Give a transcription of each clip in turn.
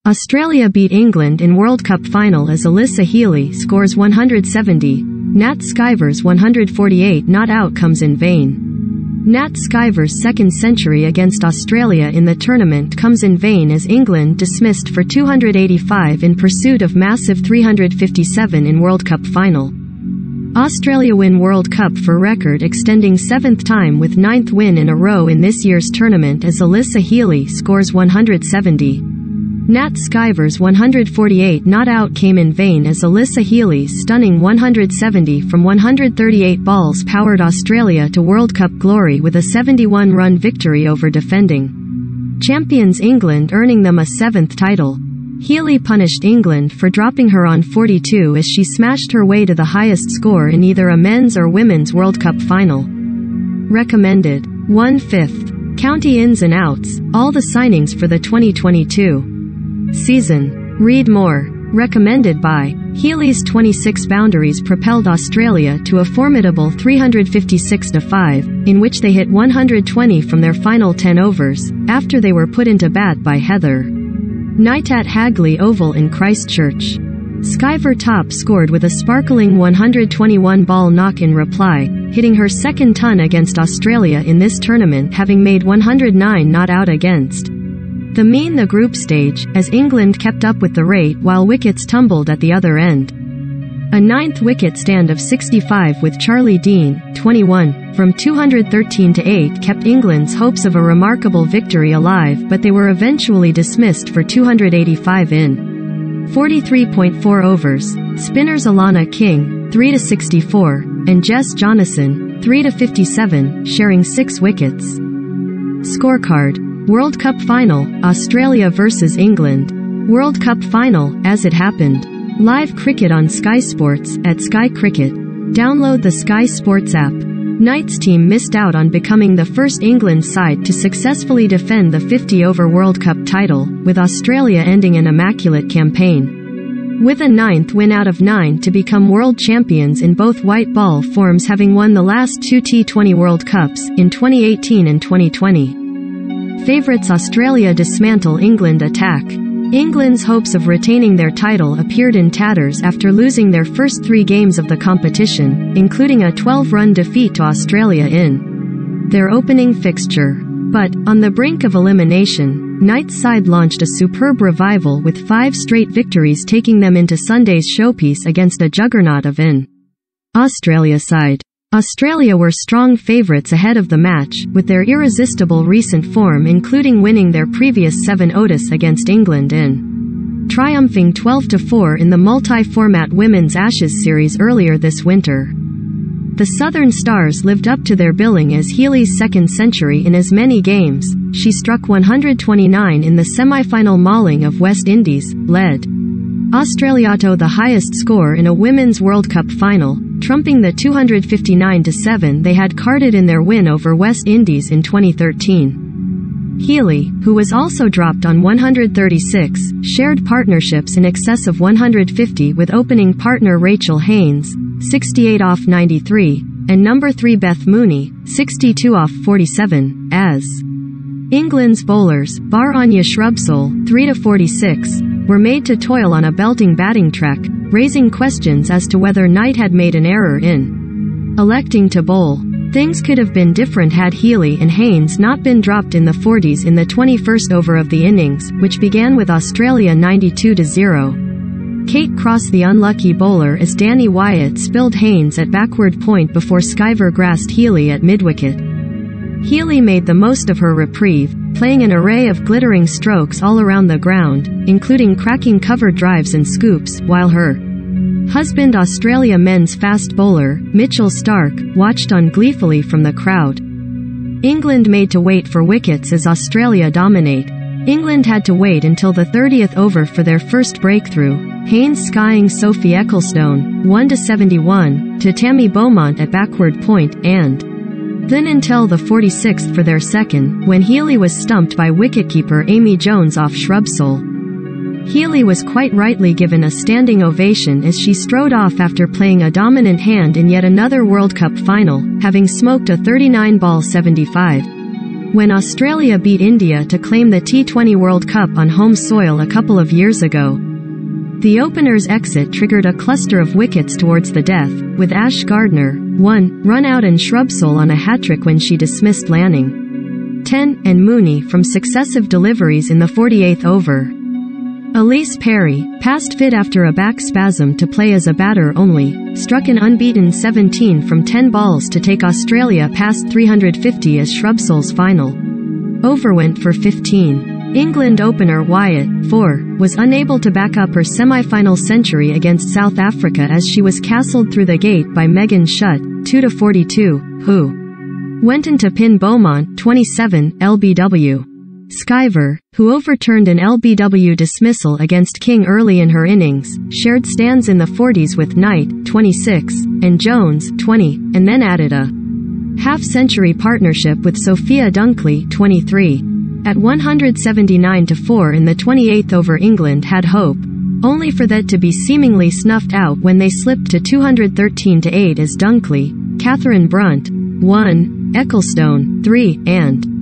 Australia beat England in World Cup final as Alyssa Healy scores 170. Nat Sciver's 148 not out comes in vain. Nat Sciver's second century against Australia in the tournament comes in vain as England dismissed for 285 in pursuit of massive 357 in World Cup final. Australia win World Cup for record extending 7th time with 9th win in a row in this year's tournament as Alyssa Healy scores 170. Nat Sciver's 148 not out came in vain as Alyssa Healy's stunning 170 from 138 balls powered Australia to World Cup glory with a 71-run victory over defending champions England, earning them a 7th title. Healy punished England for dropping her on 42 as she smashed her way to the highest score in either a men's or women's World Cup final. Recommended 1/5. County ins and outs, all the signings for the 2022 season. Read more. Recommended by Healy's 26 boundaries propelled Australia to a formidable 356-5, in which they hit 120 from their final 10 overs, after they were put into bat by Heather Knight at Hagley Oval in Christchurch. Sciver top scored with a sparkling 121-ball knock in reply, hitting her second ton against Australia in this tournament, having made 109 not out against the group stage, as England kept up with the rate while wickets tumbled at the other end. A 9th wicket stand of 65 with Charlie Dean, 21, from 213 to 8 kept England's hopes of a remarkable victory alive, but they were eventually dismissed for 285 in 43.4 overs. Spinners Alana King, 3-64, and Jess Jonasson, 3-57, sharing 6 wickets. Scorecard. World Cup Final, Australia vs England. World Cup Final, as it happened. Live cricket on Sky Sports, at Sky Cricket. Download the Sky Sports app. Knight's team missed out on becoming the first England side to successfully defend the 50-over World Cup title, with Australia ending an immaculate campaign. With a 9th win out of 9 to become world champions in both white ball forms, having won the last 2 T20 World Cups, in 2018 and 2020. Favourites Australia dismantle England attack. England's hopes of retaining their title appeared in tatters after losing their first 3 games of the competition, including a 12-run defeat to Australia in their opening fixture. But, on the brink of elimination, Knight's side launched a superb revival with 5 straight victories, taking them into Sunday's showpiece against a juggernaut of an Australia side. Australia were strong favourites ahead of the match, with their irresistible recent form including winning their previous 7 ODIs against England in triumphing 12-4 in the multi-format Women's Ashes series earlier this winter. The Southern Stars lived up to their billing as Healy's second century in as many games. She struck 129 in the semi-final mauling of West Indies, led Australia to the highest score in a Women's World Cup final, trumping the 259-7 they had carded in their win over West Indies in 2013. Healy, who was also dropped on 136, shared partnerships in excess of 150 with opening partner Rachel Haynes, 68 off 93, and number 3 Beth Mooney, 62 off 47, as England's bowlers, bar Anya Shrubsole, 3-46, were made to toil on a belting batting track, raising questions as to whether Knight had made an error in electing to bowl. Things could have been different had Healy and Haynes not been dropped in the 40s in the 21st over of the innings, which began with Australia 92-0. Kate Cross the unlucky bowler as Danny Wyatt spilled Haynes at backward point before Sciver grassed Healy at midwicket. Healy made the most of her reprieve, playing an array of glittering strokes all around the ground, including cracking cover drives and scoops, while her husband Australia men's fast bowler, Mitchell Starc, watched on gleefully from the crowd. England made to wait for wickets as Australia dominate. England had to wait until the 30th over for their first breakthrough, Haynes skying Sophie Ecclestone, 1-71, to Tammy Beaumont at backward point, and then until the 46th for their second, when Healy was stumped by wicketkeeper Amy Jones off Shrubsole. Healy was quite rightly given a standing ovation as she strode off after playing a dominant hand in yet another World Cup final, having smoked a 39-ball 75. when Australia beat India to claim the T20 World Cup on home soil a couple of years ago. The opener's exit triggered a cluster of wickets towards the death, with Ash Gardner, 1, run out and Shrubsole on a hat-trick when she dismissed Lanning, 10, and Mooney from successive deliveries in the 48th over. Elise Perry, past fit after a back spasm to play as a batter only, struck an unbeaten 17 from 10 balls to take Australia past 350 as Shrubsole's final over went for 15. England opener Wyatt, 4, was unable to back up her semi-final century against South Africa as she was castled through the gate by Megan Shutt, 2-42, who went in to pin Beaumont, 27, lbw. Sciver, who overturned an lbw dismissal against King early in her innings, shared stands in the 40s with Knight, 26, and Jones, 20, and then added a half-century partnership with Sophia Dunkley, 23. At 179-4 in the 28th over, England had hope, only for that to be seemingly snuffed out when they slipped to 213-8 as Dunkley, Catherine Brunt, 1, Ecclestone, 3, and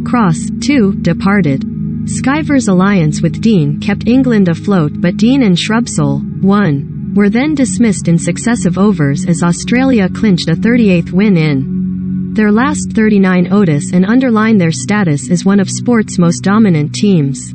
Cross, 2, departed. Sciver's alliance with Dean kept England afloat, but Dean and Shrubsole, 1, were then dismissed in successive overs as Australia clinched a 38th win in their last 39 ODIs and underlined their status as one of sport's most dominant teams.